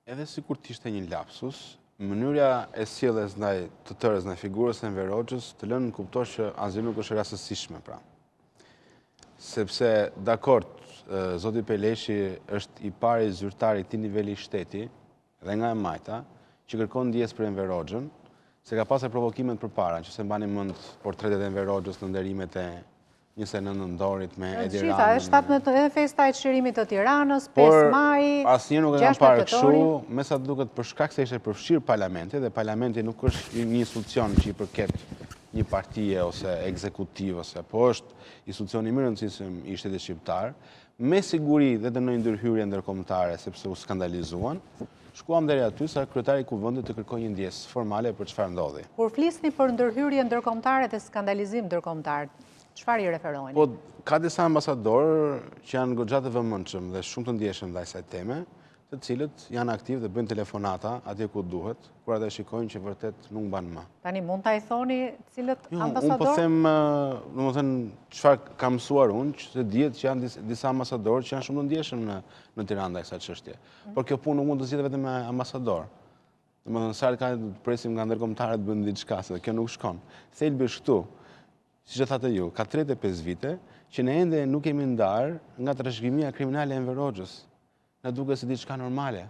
edhe si kur t'ishte një lapsus, mënyra e sjelljes ndaj të tërës ndaj figurës e Enver Hoxhës të lënë kuptosh që asgjë nuk është e rastësishme pra. Sepse dakord, zoti Peleshi është i pari zyrtar i këtij niveli i shteti dhe nga e majta që kërkon ndjes për Enver Hoxhën, se ka pasur provokimet përpara, që se mbani mend portretet e Enver Hoxhës në nderimet e 29 nëntorit me Edi Ramën. Edhe festa e çlirimit të Tiranës, 5 maj, 6 nëntori. Asnjë nuk e kam parë kështu, me sa duket për shkak se ishte përfshirë parlamenti dhe parlamenti nuk është një institucion që i përket një partie ose ekzekutiv ose, po është institucion i më i rëndësishëm i shtetit shqiptar, me siguri dhe të në ndërhyrje ndërkombëtare sepse u skandalizuan. Shkuam deri aty sa kryetari i kuvendit të kërkojë një ndjesë formale për çfarë ndodhi. Kur flisni për ndërhyrje ndërkombëtare dhe skandalizim ndërkombëtar, çfarë i referoheni? Po, ka disa ambasadorë që janë goxha të vëmendshëm dhe shumë të ndjeshëm ndaj kësaj teme, të cilët janë aktiv dhe bëjnë telefonata atje ku duhet, kur ata shikojnë që vërtet nuk mban më. Tani mund ta i thoni cilët ambasadorë? Unë po them, domethënë çfarë kam mësuar unë, që dihet që janë disa ambasadorë që janë shumë të ndjeshëm në Tiranë ndaj kësaj çështje. Por kjo punë nuk mund të zgjidhet vetëm me ambasador. Domethënë sa ka presim nga ndërkombëtarët bëjnë diçka, se kjo nuk shkon. Thelbi është këtu. Siç e thatë ju, ka 35 vite që ne ende nuk kemi ndarë nga trashëgimia kriminale e Enver Hoxhës. Na duket si diçka normale.